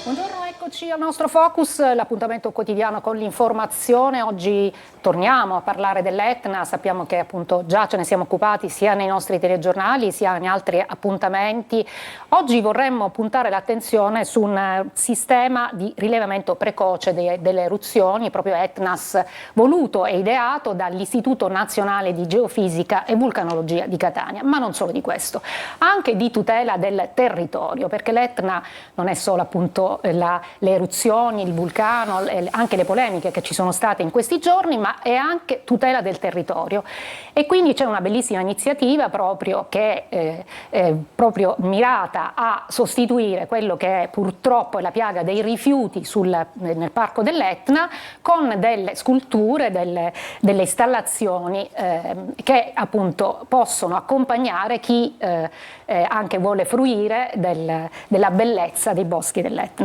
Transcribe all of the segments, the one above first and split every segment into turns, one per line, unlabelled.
Buongiorno, eccoci al nostro Focus, l'appuntamento quotidiano con l'informazione. Oggi torniamo a parlare dell'Etna, sappiamo che appunto già ce ne siamo occupati sia nei nostri telegiornali sia in altri appuntamenti. Oggi vorremmo puntare l'attenzione su un sistema di rilevamento precoce delle eruzioni, proprio ETNAS, voluto e ideato dall'Istituto Nazionale di Geofisica e Vulcanologia di Catania, ma non solo di questo, anche di tutela del territorio, perché l'Etna non è solo appunto le eruzioni, il vulcano, anche le polemiche che ci sono state in questi giorni, ma è anche tutela del territorio. E quindi c'è una bellissima iniziativa proprio che è proprio mirata a sostituire quello che è purtroppo la piaga dei rifiuti nel parco dell'Etna con delle sculture, delle installazioni che appunto possono accompagnare chi anche vuole fruire della bellezza dei boschi dell'Etna.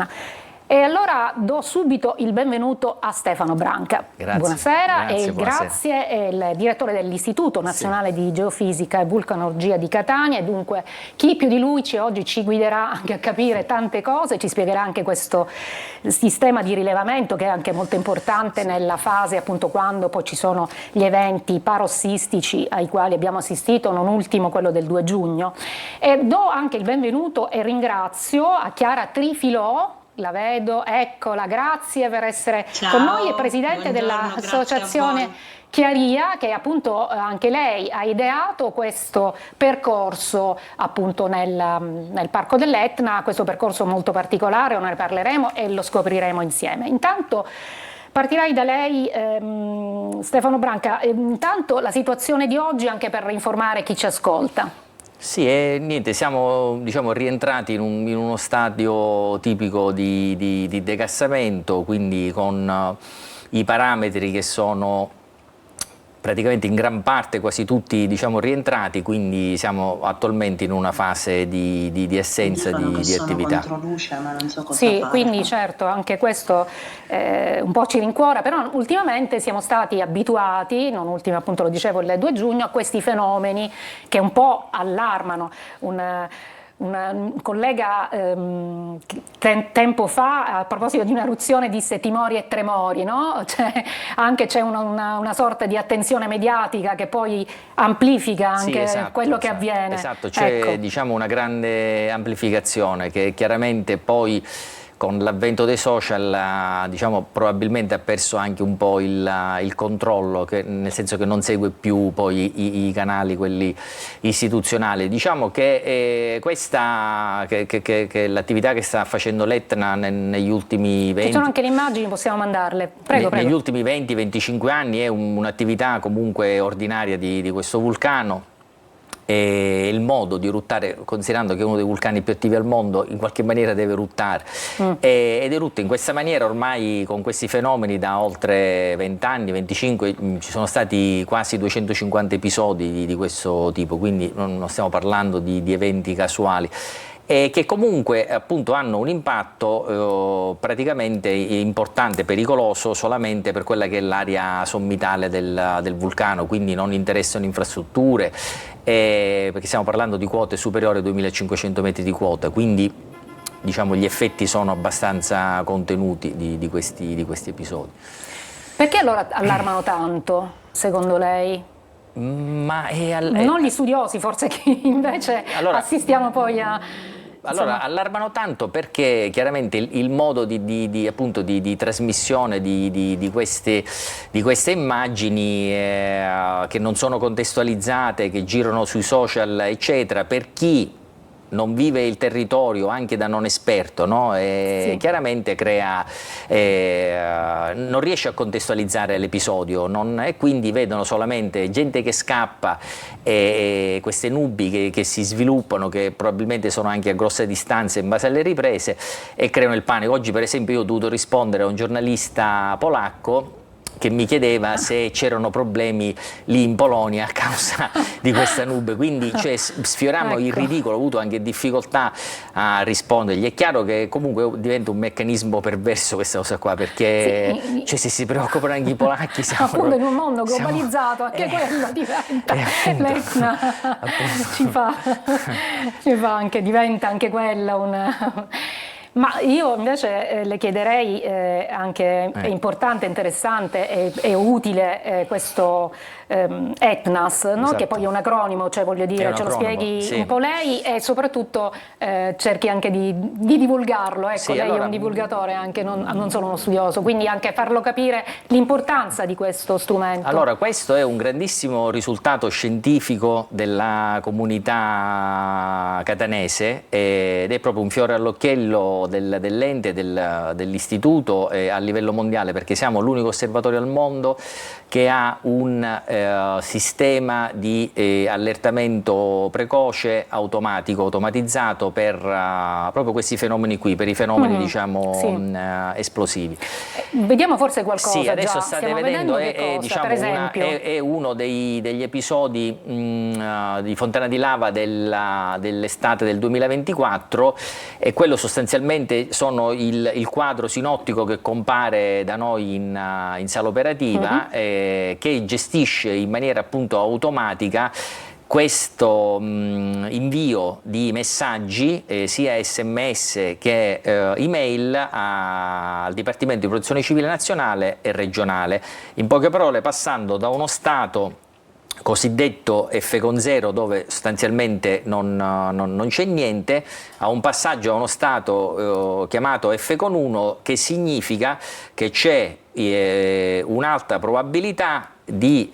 E allora do subito il benvenuto a Stefano Branca.
Grazie.
Buonasera.
Grazie,
è il direttore dell'Istituto Nazionale di Geofisica e Vulcanologia di Catania, e dunque chi più di lui oggi ci guiderà anche a capire tante cose, ci spiegherà anche questo sistema di rilevamento che è anche molto importante nella fase appunto quando poi ci sono gli eventi parossistici ai quali abbiamo assistito, non ultimo quello del 2 giugno. E do anche il benvenuto e ringrazio a Chiara Trifilò. La vedo, eccola, grazie per essere con noi, è presidente dell'associazione Chiaria, che appunto anche lei ha ideato questo percorso appunto nel Parco dell'Etna, questo percorso molto particolare, ne parleremo e lo scopriremo insieme. Intanto partirei da lei, Stefano Branca, intanto la situazione di oggi anche per informare chi ci ascolta.
Sì, e niente, siamo rientrati in uno stadio tipico di degassamento, quindi con i parametri che sono praticamente in gran parte quasi tutti rientrati, quindi siamo attualmente in una fase di assenza di attività.
Ma non so cosa
sì,
fare.
Quindi certo anche questo un po' ci rincuora, però ultimamente siamo stati abituati, non ultimo appunto lo dicevo il 2 giugno, a questi fenomeni che un po' allarmano. Un collega tempo fa, a proposito di un'eruzione, disse timori e tremori, no? C'è una sorta di attenzione mediatica che poi amplifica anche quello che avviene.
Esatto, c'è una grande amplificazione che chiaramente poi con l'avvento dei social probabilmente ha perso anche un po' il controllo, nel senso che non segue più poi i canali, quelli istituzionali. Diciamo che che l'attività che sta facendo l'Etna negli ultimi 20...
Ci sono anche le immagini, possiamo mandarle. Prego.
Negli ultimi 20-25 anni è un'attività comunque ordinaria di questo vulcano. E il modo di eruttare, considerando che è uno dei vulcani più attivi al mondo, in qualche maniera deve eruttare ed erutta in questa maniera ormai con questi fenomeni da oltre 20 anni, 25, ci sono stati quasi 250 episodi di questo tipo, quindi non stiamo parlando di eventi casuali. E che comunque appunto hanno un impatto praticamente importante, pericoloso solamente per quella che è l'area sommitale del vulcano, quindi non interessano infrastrutture, perché stiamo parlando di quote superiori ai 2500 metri di quota, quindi gli effetti sono abbastanza contenuti di questi episodi.
Perché allora allarmano tanto, secondo lei? Non gli studiosi, forse, che invece assistiamo poi a...
Allora, allarmano tanto perché chiaramente il modo di trasmissione di queste immagini che non sono contestualizzate, che girano sui social, eccetera, per chi non vive il territorio, anche da non esperto, no? Chiaramente crea, non riesce a contestualizzare l'episodio e quindi vedono solamente gente che scappa e queste nubi che si sviluppano, che probabilmente sono anche a grosse distanze in base alle riprese, e creano il panico. Oggi per esempio io ho dovuto rispondere a un giornalista polacco che mi chiedeva se c'erano problemi lì in Polonia a causa di questa nube, quindi sfioriamo il ridicolo, ho avuto anche difficoltà a rispondergli. È chiaro che comunque diventa un meccanismo perverso questa cosa qua, perché se si preoccupano anche i polacchi siamo
appunto in un mondo globalizzato, anche quello diventa l'Etna ci fa anche, diventa anche quella Ma io invece le chiederei anche, è importante, interessante e utile questo ETNAS, no?
Esatto.
Che poi è un acronimo, cioè voglio dire, ce lo spieghi
sì.
un po' lei e soprattutto cerchi anche di divulgarlo, ecco,
sì,
lei
allora,
è un divulgatore anche, non solo uno studioso, quindi anche farlo capire l'importanza di questo strumento.
Allora, questo è un grandissimo risultato scientifico della comunità catanese ed è proprio un fiore all'occhiello dell'ente, dell'istituto a livello mondiale, perché siamo l'unico osservatorio al mondo che ha un sistema di allertamento precoce automatizzato per proprio questi fenomeni qui, per i fenomeni diciamo esplosivi.
Vediamo forse qualcosa.
Sì, adesso
già.
state
Stiamo
vedendo,
diciamo, per esempio.
è uno degli episodi di Fontana di Lava dell'estate del 2024 e quello sostanzialmente sono il quadro sinottico che compare da noi in sala operativa che gestisce in maniera appunto automatica questo invio di messaggi sia SMS che email al Dipartimento di Protezione Civile nazionale e regionale, in poche parole passando da uno stato cosiddetto F con 0 dove sostanzialmente non c'è niente, a un passaggio a uno stato chiamato F con 1 che significa che c'è un'alta probabilità di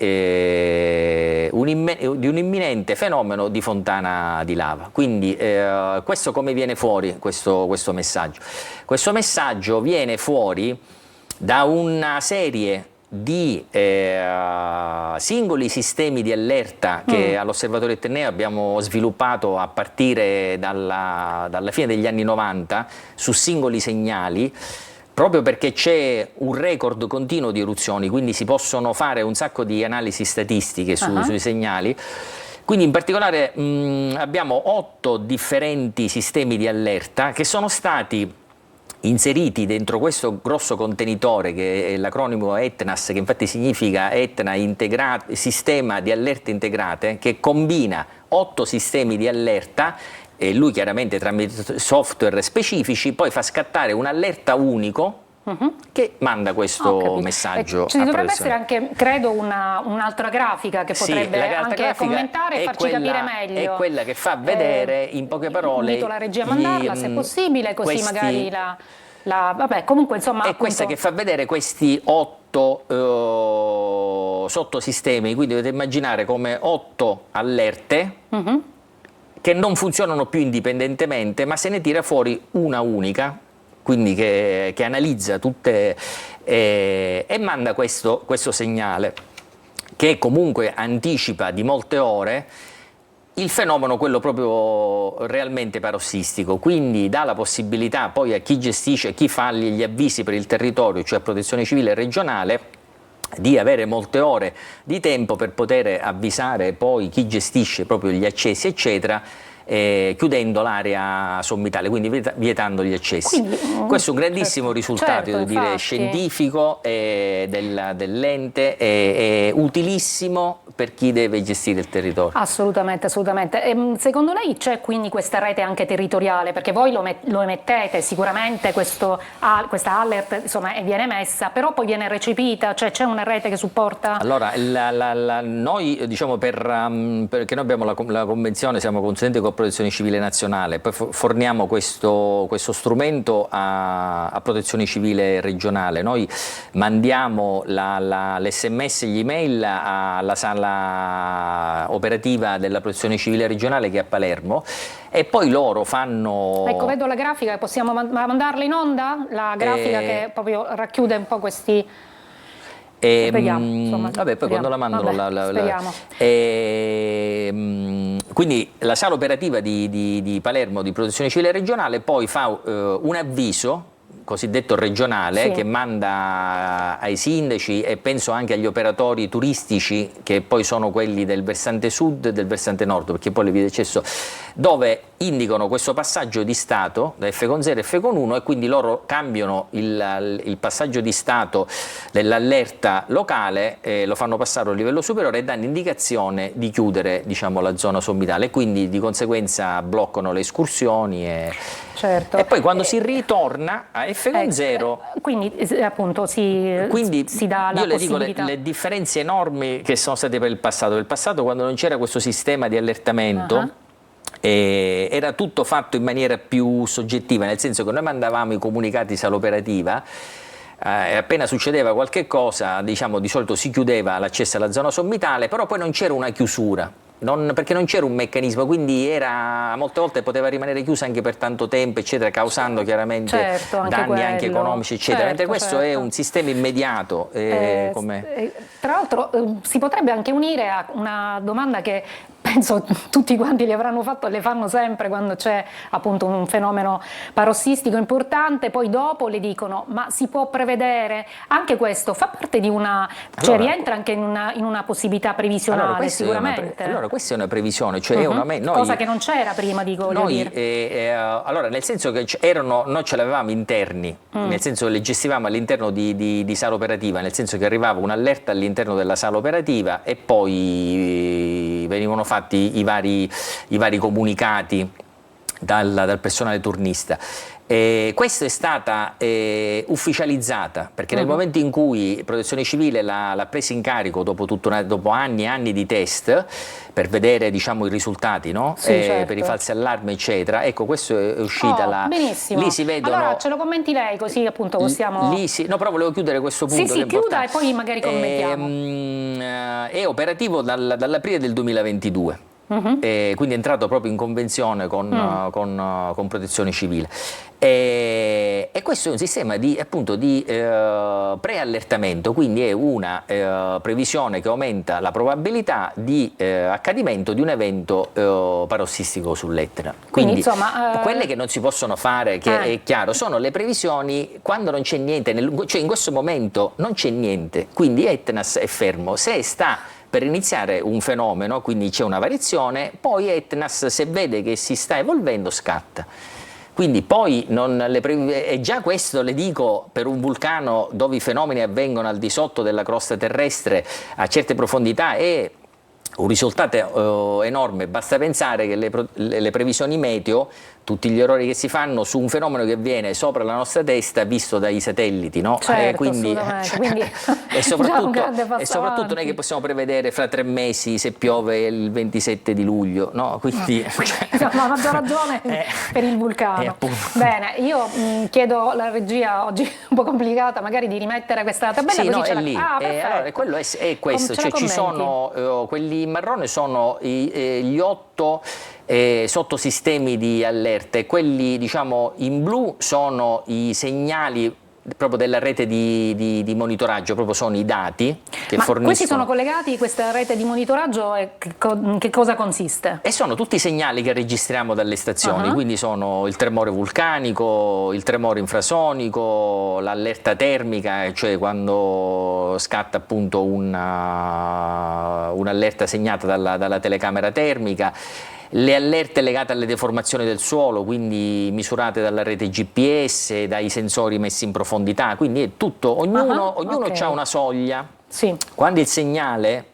un imminente fenomeno di fontana di lava. Quindi questo come viene fuori questo messaggio? Questo messaggio viene fuori da una serie di singoli sistemi di allerta che all'Osservatorio Etneo abbiamo sviluppato a partire dalla fine degli anni 90 su singoli segnali, proprio perché c'è un record continuo di eruzioni, quindi si possono fare un sacco di analisi statistiche sui segnali. Quindi in particolare abbiamo 8 differenti sistemi di allerta che sono stati inseriti dentro questo grosso contenitore che è l'acronimo ETNAS, che infatti significa Etna Sistema di Allerte Integrate, che combina 8 sistemi di allerta e lui chiaramente tramite software specifici poi fa scattare un allerta unico che manda questo messaggio.
Ci dovrebbe essere anche, credo, un'altra grafica che potrebbe anche commentare e farci capire meglio.
È quella che fa vedere in poche parole.
Invito la regia a mandarla se è possibile, così magari vabbè, comunque insomma.
È questa che fa vedere questi 8 sottosistemi, quindi dovete immaginare come 8 allerte che non funzionano più indipendentemente, ma se ne tira fuori una unica, quindi che analizza tutte e manda questo segnale che comunque anticipa di molte ore il fenomeno, quello proprio realmente parossistico, quindi dà la possibilità poi a chi gestisce, chi fa gli avvisi per il territorio, cioè Protezione Civile regionale, di avere molte ore di tempo per poter avvisare poi chi gestisce proprio gli accessi eccetera, chiudendo l'area sommitale, quindi vietando gli accessi. Quindi, questo è un grandissimo risultato, devo dire, scientifico dell'ente, è utilissimo per chi deve gestire il territorio.
Assolutamente, assolutamente. Secondo lei c'è quindi questa rete anche territoriale, perché voi lo emettete sicuramente, questa alert insomma viene emessa, però poi viene recepita, cioè c'è una rete che supporta?
Allora, noi diciamo perché noi abbiamo la convenzione, siamo consulenti con Protezione Civile Nazionale, poi forniamo questo strumento a Protezione Civile regionale. Noi mandiamo l'SMS e gli email alla sala operativa della Protezione Civile regionale che è a Palermo e poi loro fanno...
Ecco, vedo la grafica, possiamo mandarla in onda? La grafica che proprio racchiude un po' questi... Speriamo, insomma,
vabbè, poi quando la mandano
speriamo.
Quindi la sala operativa di Palermo di Protezione Civile regionale poi fa un avviso cosiddetto regionale che manda ai sindaci e penso anche agli operatori turistici che poi sono quelli del versante sud e del versante nord, perché poi le vie d'accesso, dove indicano questo passaggio di stato da F con 0 a F con 1 e quindi loro cambiano il passaggio di stato dell'allerta locale, lo fanno passare a un livello superiore e danno indicazione di chiudere, diciamo, la zona sommitale, e quindi di conseguenza bloccano le escursioni
Certo.
e poi quando si ritorna a F con 0
quindi appunto si dà la
io le dico
possibilità.
le differenze enormi che sono state per il passato. Nel passato, quando non c'era questo sistema di allertamento, era tutto fatto in maniera più soggettiva, nel senso che noi mandavamo i comunicati saloperativa e appena succedeva qualche cosa, diciamo, di solito si chiudeva l'accesso alla zona sommitale, però poi non c'era una chiusura. Perché non c'era un meccanismo, quindi molte volte poteva rimanere chiusa anche per tanto tempo, eccetera, causando chiaramente danni anche economici, eccetera. Mentre questo è un sistema immediato.
Tra l'altro si potrebbe anche unire a una domanda che penso tutti quanti le avranno fatto e le fanno sempre quando c'è appunto un fenomeno parossistico importante, poi dopo le dicono: ma si può prevedere? Anche questo fa parte di cioè rientra anche in una possibilità previsionale, sicuramente.
Allora questa è una previsione, cioè
cosa che non c'era prima, dico, voglio dire.
Allora, nel senso che noi ce l'avevamo interni, nel senso che le gestivamo all'interno di sala operativa, nel senso che arrivava un'allerta all'interno della sala operativa e poi venivano fatti i vari comunicati dal personale turnista. Questa è stata ufficializzata perché nel momento in cui Protezione Civile l'ha presa in carico dopo anni e anni di test per vedere, diciamo, i risultati, no?
Sì, certo.
Per i falsi allarmi, eccetera, ecco, questo è uscita
benissimo.
Lì si vedono,
allora ce lo commenti lei, così appunto possiamo...
No, però volevo chiudere questo punto.
Sì, chiuda e poi magari commentiamo.
È operativo dall'aprile del 2022. Quindi è entrato proprio in convenzione con Protezione Civile e questo è un sistema di preallertamento, quindi è una previsione che aumenta la probabilità di accadimento di un evento parossistico sull'Etna. Quindi insomma, quelle che non si possono fare, che è chiaro, sono le previsioni quando non c'è niente, cioè in questo momento non c'è niente, quindi Etna è fermo. Se sta per iniziare un fenomeno, quindi c'è una variazione, poi Etnas, se vede che si sta evolvendo, scatta. Quindi poi e già questo, le dico, per un vulcano dove i fenomeni avvengono al di sotto della crosta terrestre a certe profondità è un risultato enorme. Basta pensare che le previsioni meteo, tutti gli errori che si fanno su un fenomeno che avviene sopra la nostra testa visto dai satelliti, no?
Certo,
quindi
e
soprattutto non è che possiamo prevedere fra 3 mesi se piove il 27 di luglio, no? Quindi
ma maggior ragione per il vulcano. Bene, io chiedo alla regia, oggi un po' complicata, magari, di rimettere questa tabella,
sì,
così
è lì.
Allora,
quello è questo, cioè ci sono quelli in marrone sono gli 8 sottosistemi di allerta e quelli, diciamo, in blu sono i segnali proprio della rete di monitoraggio, proprio sono i dati che forniscono.
Questi sono collegati, questa rete di monitoraggio, e che cosa consiste?
E sono tutti i segnali che registriamo dalle stazioni, quindi sono il tremore vulcanico, il tremore infrasonico, l'allerta termica, cioè quando scatta appunto un'allerta segnata dalla telecamera termica, le allerte legate alle deformazioni del suolo, quindi misurate dalla rete GPS, dai sensori messi in profondità, quindi è tutto, ognuno ha una soglia.
Sì.
Quando il segnale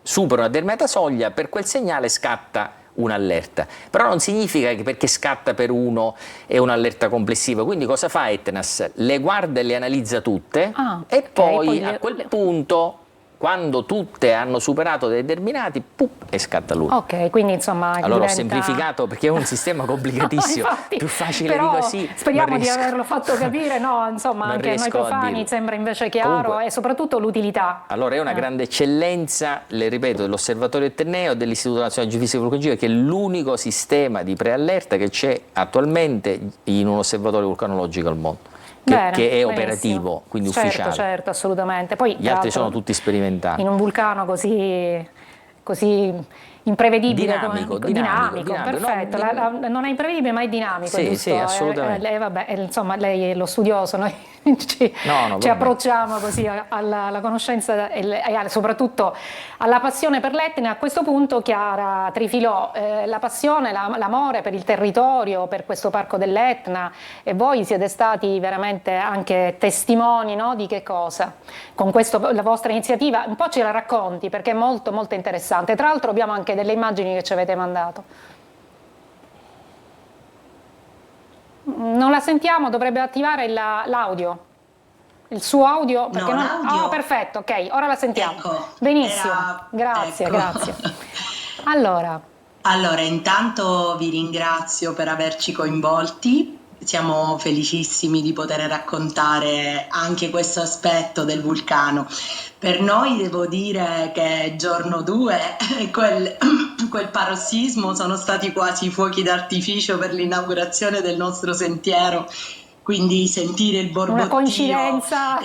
supera una determinata soglia, per quel segnale scatta un'allerta, però non significa che perché scatta per uno è un'allerta complessiva. Quindi cosa fa Etnas? Le guarda e le analizza tutte e poi a quel punto, quando tutte hanno superato dei determinati, e scatta l'uno.
Ok, quindi insomma
allora ho semplificato perché è un sistema complicatissimo,
infatti,
più facile
però
di così.
Speriamo di averlo fatto capire, no? Insomma, anche a noi profani sembra invece chiaro. Comunque, e soprattutto l'utilità.
Allora è una grande eccellenza, le ripeto, dell'Osservatorio Etneo, dell'Istituto Nazionale di Geofisica e Vulcanologia, che è l'unico sistema di preallerta che c'è attualmente in un osservatorio vulcanologico al mondo. Che è operativo, quindi ufficiale.
Certo, assolutamente. Poi,
gli altri sono tutti sperimentali.
In un vulcano così imprevedibile,
Dinamico,
perfetto,
no,
non è imprevedibile ma è dinamico,
sì,
giusto?
sì, assolutamente.
Vabbè, insomma, lei è lo studioso, noi ci approcciamo così alla conoscenza e soprattutto alla passione per l'Etna. A questo punto, Chiara Trifilò, la passione, l'amore per il territorio, per questo parco dell'Etna, e voi siete stati veramente anche testimoni, no, di che cosa? Con la vostra iniziativa, un po' ce la racconti perché è molto molto interessante. Tra l'altro abbiamo anche delle immagini che ci avete mandato. Non la sentiamo, dovrebbe attivare l'audio. Il suo audio? Perché
no,
l'audio... Oh, perfetto, ok, ora la sentiamo.
Ecco,
Benissimo, grazie,
ecco.
grazie. Allora,
intanto vi ringrazio per averci coinvolti. Siamo felicissimi di poter raccontare anche questo aspetto del vulcano. Per noi devo dire che giorno 2, quel parossismo sono stati quasi fuochi d'artificio per l'inaugurazione del nostro sentiero, quindi sentire il borbottio,
una coincidenza.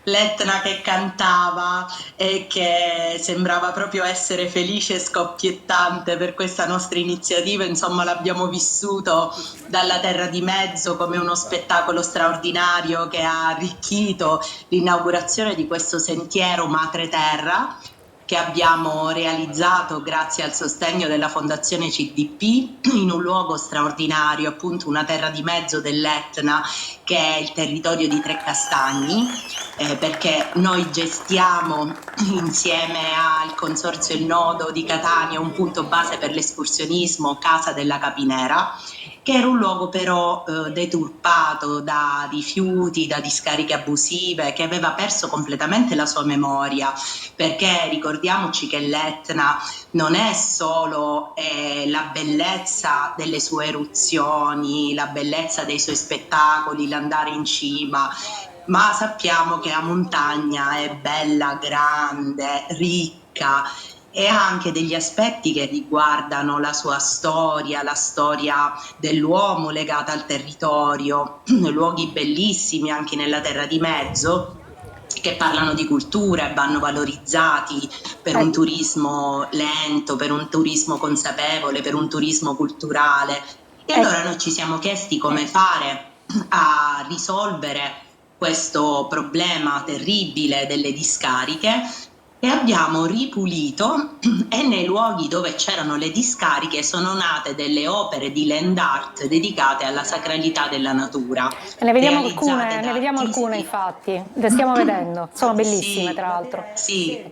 L'Etna che cantava e che sembrava proprio essere felice e scoppiettante per questa nostra iniziativa, insomma l'abbiamo vissuto dalla terra di mezzo come uno spettacolo straordinario che ha arricchito l'inaugurazione di questo sentiero Madre Terra che abbiamo realizzato grazie al sostegno della Fondazione CDP in un luogo straordinario, appunto una terra di mezzo dell'Etna che è il territorio di Trecastagni, perché noi gestiamo insieme al Consorzio Il Nodo di Catania un punto base per l'escursionismo, Casa della Capinera, che era un luogo però deturpato da rifiuti, da discariche abusive, che aveva perso completamente la sua memoria, perché ricordiamoci che l'Etna non è solo la bellezza delle sue eruzioni, la bellezza dei suoi spettacoli, l'andare in cima, ma sappiamo che la montagna è bella, grande, ricca e ha anche degli aspetti che riguardano la sua storia, la storia dell'uomo legata al territorio, luoghi bellissimi anche nella terra di mezzo che parlano di cultura e vanno valorizzati per un turismo lento, per un turismo consapevole, per un turismo culturale. E allora noi ci siamo chiesti come fare a risolvere questo problema terribile delle discariche e abbiamo ripulito e nei luoghi dove c'erano le discariche sono nate delle opere di land art dedicate alla sacralità della natura.
Ne vediamo alcune infatti, le stiamo vedendo, sono bellissime tra l'altro.
Sì,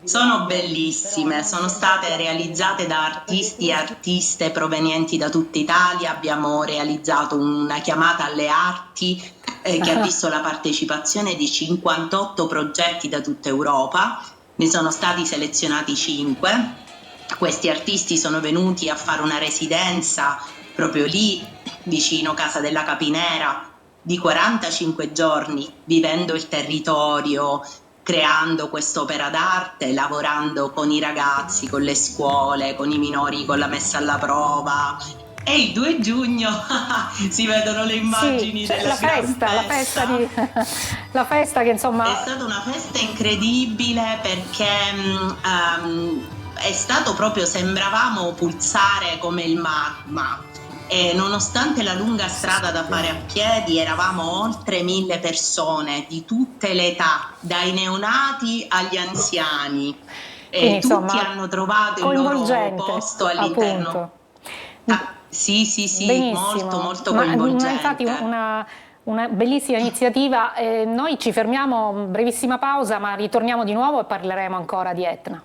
sono bellissime, sono state realizzate da artisti e artiste provenienti da tutta Italia, abbiamo realizzato una chiamata alle arti che ha visto la partecipazione di 58 progetti da tutta Europa. Ne sono stati selezionati 5. Questi artisti sono venuti a fare una residenza proprio lì, vicino Casa della Capinera, di 45 giorni, vivendo il territorio, creando quest'opera d'arte, lavorando con i ragazzi, con le scuole, con i minori, con la messa alla prova. E il 2 giugno si vedono le immagini della
la festa che insomma
è stata una festa incredibile perché è stato proprio, sembravamo pulsare come il magma e nonostante la lunga strada da fare a piedi eravamo oltre 1000 persone di tutte le età, dai neonati agli anziani. E
insomma,
tutti hanno trovato il loro posto all'interno. Sì, molto coinvolgente.
Ma infatti una bellissima iniziativa. Noi ci fermiamo, brevissima pausa, ma ritorniamo di nuovo e parleremo ancora di Etna.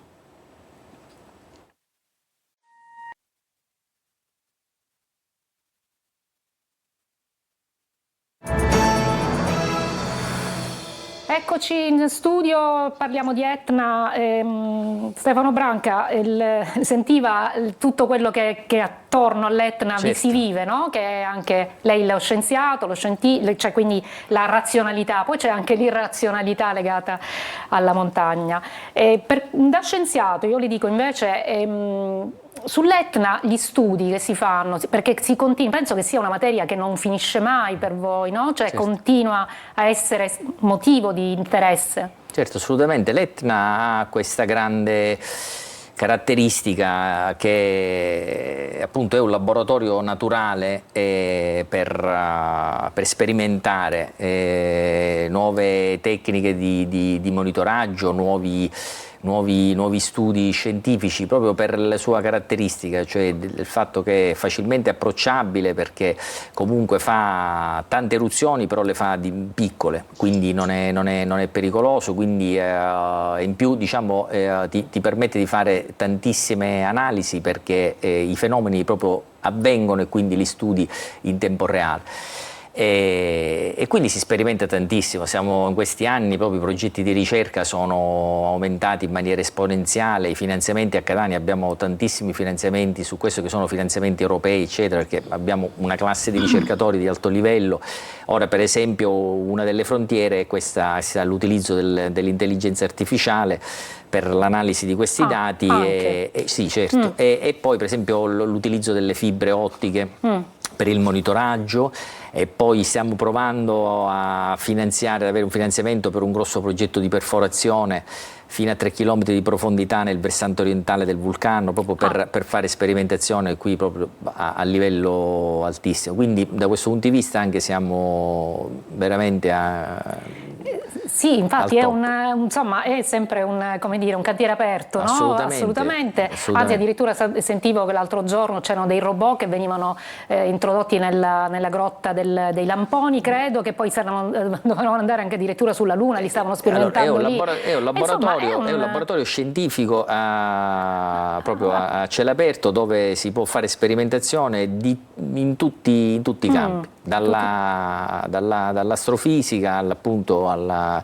Eccoci in studio, parliamo di Etna. Stefano Branca sentiva tutto quello che attorno all'Etna
certo.
Si vive, no? Che è anche lei lo scienziato, cioè quindi la razionalità, poi c'è anche l'irrazionalità legata alla montagna. Da scienziato io le dico invece Sull'Etna gli studi che si fanno, perché si continua, penso che sia una materia che non finisce mai per voi, no? Cioè
Certo.
continua a essere motivo di interesse.
Certo, assolutamente. L'Etna ha questa grande caratteristica che appunto è un laboratorio naturale per sperimentare nuove tecniche di monitoraggio, nuovi studi scientifici, proprio per la sua caratteristica, cioè il fatto che è facilmente approcciabile, perché comunque fa tante eruzioni però le fa piccole, quindi non è pericoloso, quindi in più diciamo ti permette di fare tantissime analisi, perché i fenomeni proprio avvengono e quindi li studi in tempo reale. E quindi si sperimenta tantissimo. In questi anni proprio i progetti di ricerca sono aumentati in maniera esponenziale, i finanziamenti a Catania, abbiamo tantissimi finanziamenti su questo, che sono finanziamenti europei eccetera, perché abbiamo una classe di ricercatori di alto livello. Ora per esempio una delle frontiere è l'utilizzo dell'intelligenza artificiale per l'analisi di questi dati sì, certo. E poi per esempio l'utilizzo delle fibre ottiche per il monitoraggio, e poi stiamo provando ad avere un finanziamento per un grosso progetto di perforazione fino a 3 km di profondità nel versante orientale del vulcano, proprio per fare sperimentazione qui proprio a livello altissimo. Quindi da questo punto di vista anche siamo veramente
Sì, infatti insomma, è sempre un cantiere aperto, no?
Assolutamente.
Anzi, addirittura sentivo che l'altro giorno c'erano dei robot che venivano introdotti nella grotta dei Lamponi, credo, che poi dovevano andare anche addirittura sulla Luna, li stavano sperimentando lì.
È un laboratorio scientifico proprio a cielo aperto, dove si può fare sperimentazione in tutti i campi, dall'astrofisica appunto alla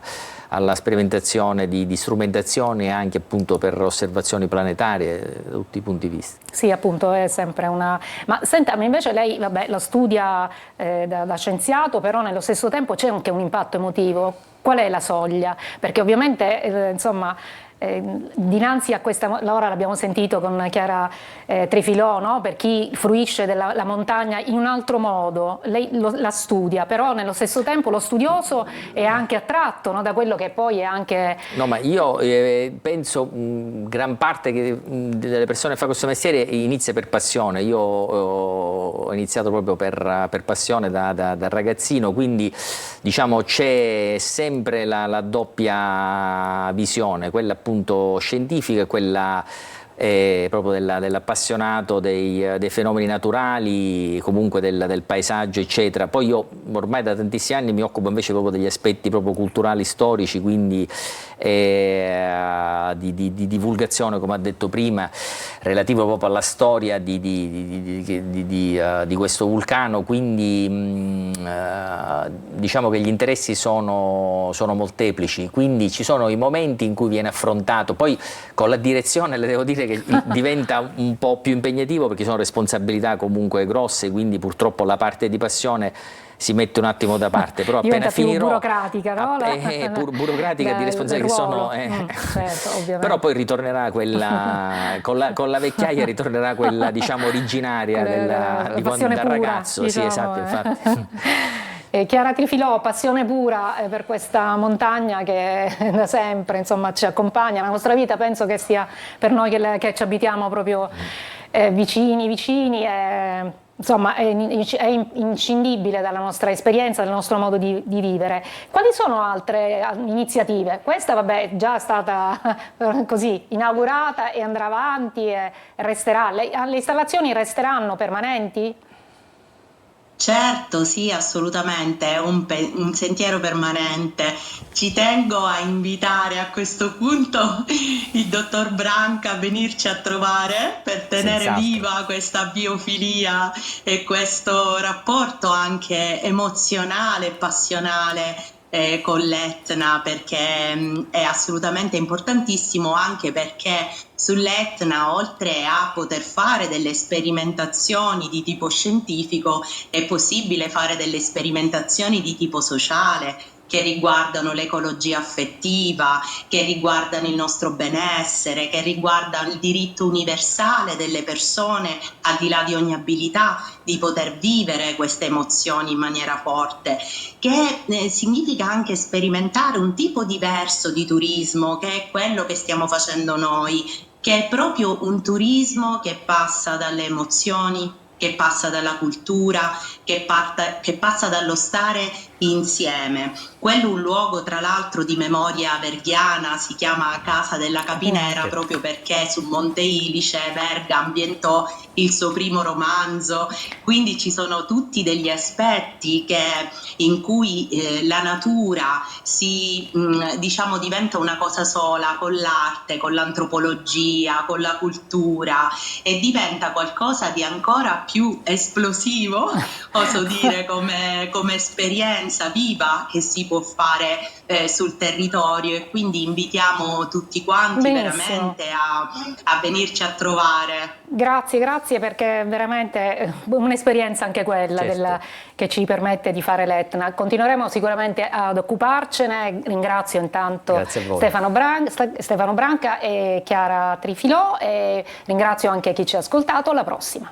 sperimentazione di strumentazioni, e anche appunto per osservazioni planetarie da tutti i punti di vista.
Sì, appunto, è sempre una... Ma senta, invece lei, vabbè, la studia da scienziato, però nello stesso tempo c'è anche un impatto emotivo. Qual è la soglia? Perché ovviamente, insomma, dinanzi a questa, ora l'abbiamo sentito con Chiara Trifilò, no? Per chi fruisce della montagna in un altro modo, lei la studia, però nello stesso tempo lo studioso è anche attratto, no? Da quello che poi è anche...
No, ma io penso gran parte delle persone che fa questo mestiere inizia per passione. Io ho iniziato proprio per passione da ragazzino, quindi diciamo c'è sempre la doppia visione, quella appunto scientifica e quella proprio dell'appassionato dei fenomeni naturali, comunque del paesaggio eccetera. Poi io ormai da tantissimi anni mi occupo invece proprio degli aspetti proprio culturali, storici, quindi di divulgazione, come ha detto prima, relativo proprio alla storia di questo vulcano, quindi diciamo che gli interessi sono molteplici, quindi ci sono i momenti in cui viene affrontato, poi con la direzione le devo dire che diventa un po' più impegnativo, perché sono responsabilità comunque grosse, quindi purtroppo la parte di passione si mette un attimo da parte, però appena finirò
burocratica, no?
Burocratica di responsabilità che sono
certo, ovviamente.
Però poi ritornerà quella con la vecchiaia, ritornerà quella diciamo originaria di quando da ragazzo,
diciamo,
sì, esatto, infatti.
Chiara Trifilò, passione pura per questa montagna che da sempre insomma ci accompagna, la nostra vita, penso che sia per noi che ci abitiamo proprio vicini, insomma è inscindibile dalla nostra esperienza, dal nostro modo di vivere. Quali sono altre iniziative? Questa vabbè è già stata così inaugurata e andrà avanti e resterà. Le installazioni resteranno permanenti?
Certo, sì, assolutamente, è un sentiero permanente. Ci tengo a invitare a questo punto il dottor Branca a venirci a trovare per tenere
Senz'altro
viva questa biofilia e questo rapporto anche emozionale e passionale con l'Etna, perché è assolutamente importantissimo, anche perché sull'Etna, oltre a poter fare delle sperimentazioni di tipo scientifico, è possibile fare delle sperimentazioni di tipo sociale, che riguardano l'ecologia affettiva, che riguardano il nostro benessere, che riguardano il diritto universale delle persone, al di là di ogni abilità, di poter vivere queste emozioni in maniera forte, che significa anche sperimentare un tipo diverso di turismo, che è quello che stiamo facendo noi, che è proprio un turismo che passa dalle emozioni, che passa dalla cultura, che passa dallo stare insieme. Quello è un luogo, tra l'altro, di memoria verghiana, si chiama Casa della Capinera proprio perché su Monte Ilice Verga ambientò il suo primo romanzo, quindi ci sono tutti degli aspetti in cui la natura diciamo, diventa una cosa sola con l'arte, con l'antropologia, con la cultura, e diventa qualcosa di ancora più esplosivo, oso dire, come esperienza viva che si può fare sul territorio, e quindi invitiamo tutti quanti veramente a venirci a trovare.
Grazie, perché è veramente un'esperienza anche quella che ci permette di fare l'Etna. Continueremo sicuramente ad occuparcene. Ringrazio intanto Stefano Branca e Chiara Trifilò, e ringrazio anche chi ci ha ascoltato. Alla prossima.